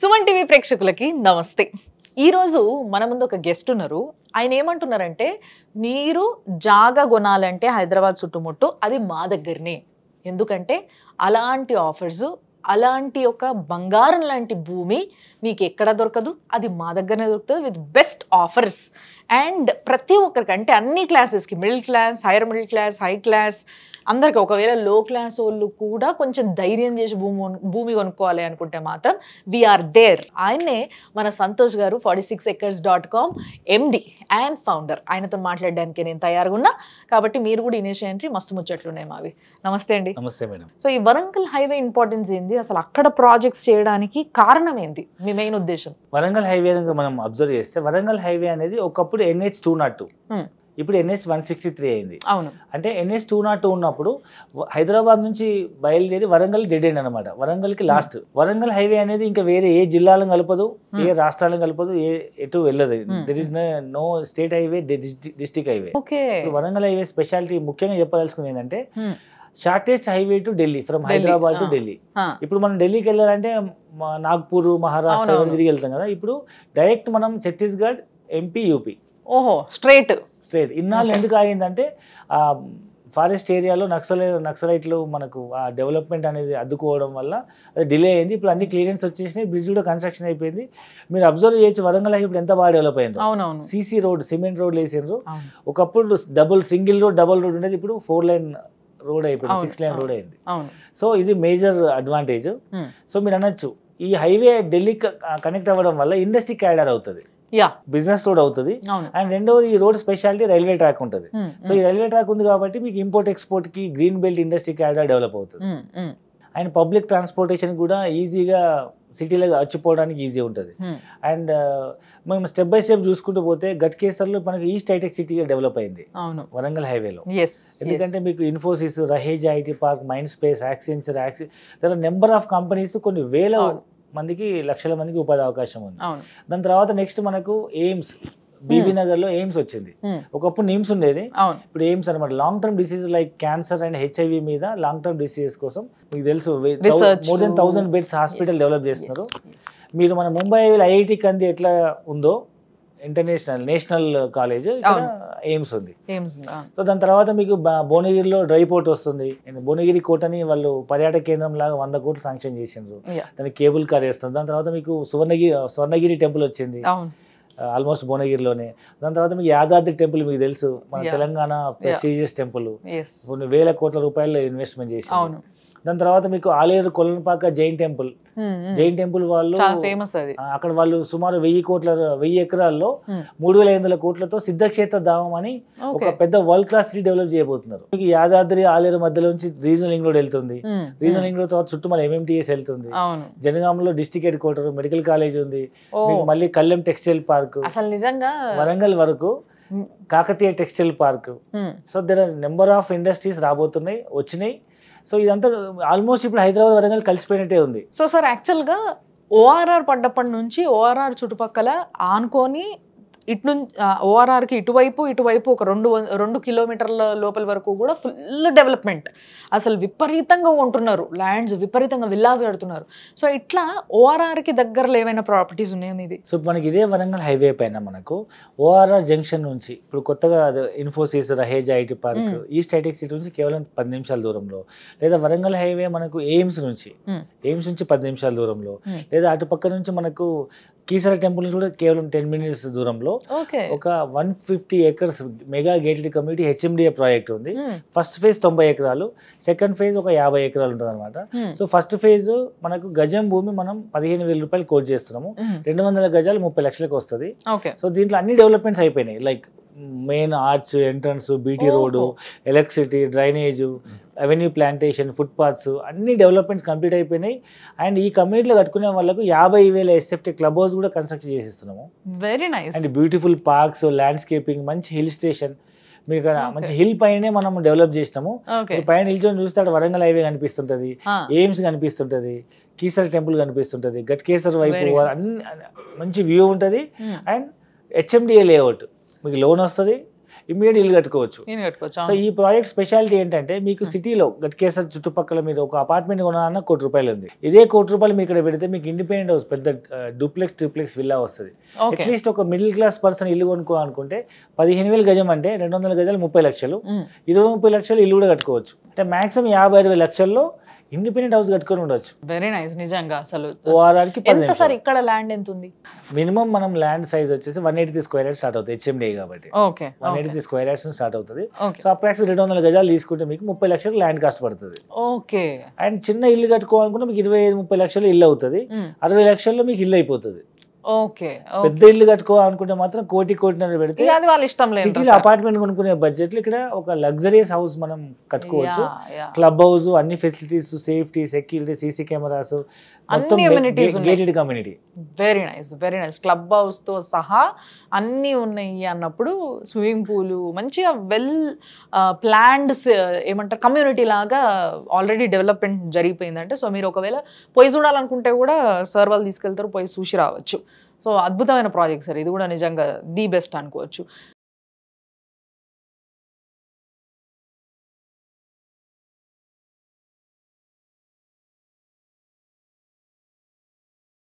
Suman TV ప్రేక్షకులకి నమస్తే. ఈరోజు మన ముందు ఒక గెస్ట్ ఉన్నారు. ఆయన ఏమంటున్నారంటే, మీరు జాగా కొనాలంటే హైదరాబాద్ చుట్టుముట్టు అది మా దగ్గరనే. ఎందుకంటే అలాంటి ఆఫర్స్, అలాంటి ఒక బంగారం లాంటి భూమి మీకు ఎక్కడ దొరకదు, అది మా దగ్గరనే దొరుకుతుంది విత్ బెస్ట్ ఆఫర్స్. అండ్ ప్రతి ఒక్కరికి అంటే అన్ని క్లాసెస్కి, middle class, hire middle class, high class అందరికి, ఒకవేళ లో క్లాస్ వాళ్ళు కూడా కొంచెం ధైర్యం చేసి భూమి కొనుక్కోవాలి అనుకుంటే మాత్రం వీఆర్ దేర్. ఆయన్నే మన సంతోష్ గారు 46acres.com MD అండ్ ఫౌండర్. ఆయనతో మాట్లాడడానికి నేను తయారుగా ఉన్నా, కాబట్టి మీరు కూడా ఇనేషియల్ ఎంట్రీ మస్తు ముచ్చట్లు ఉన్నాయి మావి. నమస్తే అండి. నమస్తే మేడం. సో ఈ వరంగల్ హైవే ఇంపార్టెన్స్ ఏంది, అసలు అక్కడ ప్రాజెక్ట్స్ చేయడానికి కారణం ఏంది, మీ మెయిన్ ఉద్దేశం? వరంగల్ హైవే మనం అబ్జర్వ్ చేస్తే వరంగల్ హైవే అనేది ఒకప్పుడు NH 202, ఇప్పుడు NH 163 అయింది. అవును. అంటే NH 202 ఉన్నప్పుడు హైదరాబాద్ నుంచి బయలుదేరి వరంగల్ డెడ్ ఎండ్ అనమాట, వరంగల్కి లాస్ట్. వరంగల్ హైవే అనేది ఇంకా వేరే ఏ జిల్లాలను కలపదు, ఏ రాష్ట్రాలను కలపదు, ఎటు వెళ్ళదు. There is no state highway, district highway. Warangal highway speciality ముఖ్యంగా చెప్పదలుచుకుంది ఏంటంటే shortest highway to Delhi, from Hyderabad to Delhi. ఇప్పుడు మనం ఢిల్లీకి వెళ్ళాలంటే నాగ్పూర్, మహారాష్ట్ర తిరిగి వెళ్తాం కదా, ఇప్పుడు డైరెక్ట్ మనం ఛత్తీస్గఢ్, MP, UP. ఓహో, స్ట్రైట్. ఇన్నాళ్ళు ఎందుకు ఆగిందంటే ఫారెస్ట్ ఏరియాలో నక్సలైట్లు మనకు ఆ డెవలప్మెంట్ అనేది అడ్డుకోవడం వల్ల అది డిలే అయింది. ఇప్పుడు అన్ని క్లియరెన్స్ వచ్చేసినాయి, బ్రిడ్జ్ కూడా కన్స్ట్రక్షన్ అయిపోయింది. మీరు అబ్జర్వ్ చేయొచ్చు వరంగల్ ఇప్పుడు ఎంత బాగా డెవలప్ అయింది. CC రోడ్, సిమెంట్ రోడ్ వేసిండ్రు. ఒకప్పుడు సింగిల్ రోడ్, డబుల్ రోడ్ ఉండేది, ఇప్పుడు 4 లైన్ రోడ్ అయిపోయింది, 6 లైన్ రోడ్ అయింది. సో ఇది మేజర్ అడ్వాంటేజ్. సో మీరు అనొచ్చు ఈ హైవే ఢిల్లీకి కనెక్ట్ అవ్వడం వల్ల ఇండస్ట్రీ క్యాడర్ అవుతుంది, బిజినెస్ రోడ్ అవుతుంది. అండ్ రెండవది ఈ రోడ్ స్పెషాలిటీ రైల్వే ట్రాక్ ఉంటుంది. సో ఈ రైల్వే ట్రాక్ ఉంది కాబట్టి మీకు ఇంపోర్ట్ ఎక్స్పోర్ట్ కి green belt industry cadre develop అవుతుంది. అండ్ పబ్లిక్ ట్రాన్స్పోర్టేషన్ కూడా ఈజీగా సిటీలో వచ్చిపోవడానికి ఈజీ ఉంటుంది. అండ్ మేము స్టెప్ బై స్టెప్ చూసుకుంటూ పోతే గట్కేసర్లో మనకి ఈస్ట్ హైటెక్ సిటీగా డెవలప్ అయింది వరంగల్ హైవేలో. ఎందుకంటే మీకు Infosys, Raheja IT park, mind space, Accenture, number of companies, కొన్ని వేల మందికి, లక్షల మందికి ఉపాధి అవకాశం ఉంది. దాని తర్వాత నెక్స్ట్ మనకు ఎయిమ్స్, BB నగర్ లో ఎయిమ్స్ వచ్చింది. ఒకప్పుడు నిమ్స్ ఉండేది, ఇప్పుడు ఎయిమ్స్ అనమాట. Long term disease like cancer and HIV మీద లాంగ్ టర్మ్ డిసీజెస్ కోసం మీకు తెలుసు more than 1000 beds hospital develop చేస్తున్నారు. మీరు మన ముంబై IIT కంది ఎట్లా ఉందో నేషనల్ కాలేజ్, ఎయిమ్స్ ఉంది. సో దాని తర్వాత మీకు భువనగిరిలో డ్రై పోర్ట్ వస్తుంది. భువనగిరి కోటని వాళ్ళు పర్యాటక కేంద్రం లాగా 100 కోట్లు శాంక్షన్ చేసిండ్రు, దానికి కేబుల్ కార్ వేస్తుంది. దాని తర్వాత మీకు స్వర్ణగిరి టెంపుల్ వచ్చింది, ఆల్మోస్ట్ భువనగిరిలోనే. దాని తర్వాత మీకు యాదాద్రి టెంపుల్, మీకు తెలుసు మన తెలంగాణ ప్రెస్టీజియస్ టెంపుల్, కొన్ని వేల కోట్ల రూపాయలు ఇన్వెస్ట్మెంట్ చేసి. దాని తర్వాత మీకు ఆలేరు కొలనుపాక జైన్ టెంపుల్ వాళ్ళు ఫేమస్. అది అక్కడ వాళ్ళు సుమారు 1000 ఎకరాల్లో 3500 కోట్లతో సిద్ధక్షేత్ర ధామం అని ఒక పెద్ద వరల్డ్ క్లాస్ సిటీ డెవలప్ చేయబోతున్నారు. మీకు యాదాద్రి, ఆలేరు మధ్యలో నుంచి రీజనల్ రింగ్ రోడ్ వెళ్తుంది. రీజనల్ రింగ్ రోడ్ తర్వాత చుట్టుమల MMTS వెళ్తుంది. జనగాంలో district head quarter, medical college ఉంది. మీకు మళ్ళీ కల్లెం టెక్స్టైల్ పార్క్, అసలు నిజంగా వరంగల్ వరకు Kakatiya textile park. So there are number of industries వచ్చినాయి. సో ఇదంతా ఆల్మోస్ట్ ఇప్పుడు హైదరాబాద్, వరంగల్ కలిసిపోయినట్టే ఉంది. సో సార్, యాక్చువల్గా ORR పడ్డప్పటి నుంచి ORR చుట్టుపక్కల ఆనుకొని ORRకి ఇటువైపు ఒక 2 కిలోమీటర్ల లోపల వరకు కూడా ఫుల్ డెవలప్మెంట్, అసలు విపరీతంగా ఉంటున్నారు, ల్యాండ్స్ విపరీతంగా విల్లాస్ కడుతున్నారు. సో ఇట్లా ORRకి దగ్గరలో ఏమైనా ప్రాపర్టీస్ ఉన్నాయా మీది? సో మనకి ఇదే వరంగల్ హైవే పైన మనకు ORR జంక్షన్ నుంచి ఇప్పుడు కొత్తగా Infosys, Raheja IT park, east హైటెక్ సిటీ నుంచి కేవలం 10 నిమిషాల దూరంలో, లేదా వరంగల్ హైవే మనకు ఎయిమ్స్ నుంచి 10 నిమిషాల దూరంలో, లేదా అటుపక్క నుంచి మనకు కీసర టెంపుల్ కూడా కేవలం 10 మినిట్స్ దూరంలో ఒక 150 acres mega gated community HMDA project ఉంది. ఫస్ట్ ఫేజ్ 90 ఎకరాలు, సెకండ్ ఫేజ్ ఒక 50 ఎకరాలు ఉంటుంది అనమాట. సో ఫస్ట్ ఫేజ్ మనకు గజం భూమి మనం 15,000 రూపాయలు కోట్ చేస్తున్నాము, 200 గజాలు 30 లక్షలకు వస్తుంది. సో దీంట్లో అన్ని డెవలప్మెంట్స్ అయిపోయినాయి, like main arch, entrance, BT road, electricity, drainage, avenue plantation, footpaths, అన్ని డెవలప్మెంట్స్ కంప్లీట్ అయిపోయినాయి. అండ్ ఈ కమ్యూనిటీలో కట్టుకునే వాళ్ళకు 50,000 SFT క్లబ్ హౌస్ కూడా కన్స్ట్రక్ట్ చేసిస్తున్నాము. Very nice. And beautiful parks, landscaping, మంచి హిల్ స్టేషన్, మీకు మంచి హిల్ పైనే మనం డెవలప్ చేసినాము. పైన నిల్చొని చూస్తే వరంగల్ హైవే కనిపిస్తుంటది, ఎయిమ్స్ కనిపిస్తుంటది, కీసర టెంపుల్ కనిపిస్తుంటది, గట్కేసర్ వైపు అన్ని మంచి వ్యూ ఉంటది. అండ్ HMDA లేఅవుట్, మీకు లోన్ వస్తుంది, ఇమీడియట్ ఇల్లు కట్టుకోవచ్చు. నేను కట్టుకోవచ్చు. సో ఈ ప్రాజెక్ట్ స్పెషాలిటీ ఏంటంటే మీకు సిటీలో గట్కేసర్ చుట్టుపక్కల మీరు ఒక అపార్ట్మెంట్ కొనాలన్నా ₹1,00,00,000 ఉంది. ఇదే ₹1,00,00,000 మీరు ఇక్కడ పెడితే మీకు ఇండిపెండెంట్ హౌస్ పెద్ద డూప్లెక్స్ ట్రిప్లెక్స్ విల్లా వస్తుంది. అట్లీస్ట్ ఒక మిడిల్ క్లాస్ పర్సన్ ఇల్లు కొనుక్కోవాలనుకుంటే 15,000 గజం అంటే 200 గజాలు 30 లక్షలు, 20-30 లక్షలు ఇల్లు కూడా కట్టుకోవచ్చు. అంటే మాక్సిమం 50-60 లక్షల్లో ఇండిపెండెంట్ హౌస్ కట్టుకొని ఉండొచ్చు. Very nice. నిజంగా అసలు వారానికి ఎంత సార్ ఇక్కడ ల్యాండ్ ఎంత ఉంది? మినిమం మనం ల్యాండ్ సైజ్ వచ్చేసి 180 స్క్వేర్ యార్డ్స్ స్టార్ట్ అవుతుంది HMDA కాబట్టి. 180 స్క్వేర్ యార్డ్స్ స్టార్ట్ అవుతుంది. సో అప్రాక్స్ 200 గజాలు తీసుకుంటే మీకు 30 లక్షలు ల్యాండ్ కాస్ట్ పడుతుంది. ఓకే. అండ్ చిన్న ఇల్లు కట్టుకోవాలనుకుంటే మీకు 25-30 లక్షలు ఇల్లు అవుతుంది. 60 లక్షల్లో మీకు ఇల్లు అయిపోతుంది. ఓకే. పెద్ద ఇల్లు కట్టుకోవాలనుకుంటే మాత్రం కోటిన్నర పెడితే అది వాళ్ళ ఇష్టం లేదు. సిటీలో అపార్ట్మెంట్ కొనుక్కునే బడ్జెట్ ఇక్కడ ఒక లగ్జరియస్ హౌస్ మనం కట్టుకోవచ్చు. క్లబ్ హౌస్, అన్ని facilities, safety, security, CC cameras, gated community. Very nice, very nice. Club house తో సహా అన్ని ఉన్నాయి అన్నప్పుడు స్విమ్మింగ్ పూల్, మంచిగా వెల్ ప్లాన్డ్ ఏమంటారు కమ్యూనిటీ లాగా ఆల్రెడీ డెవలప్మెంట్ జరిగిపోయిందంటే, సో మీరు ఒకవేళ పోయి చూడాలనుకుంటే కూడా సార్ వాళ్ళు తీసుకెళ్తారు, పోయి చూసి రావచ్చు. సో అద్భుతమైన ప్రాజెక్ట్ సార్, ఇది కూడా నిజంగా ది బెస్ట్ అనుకోవచ్చు.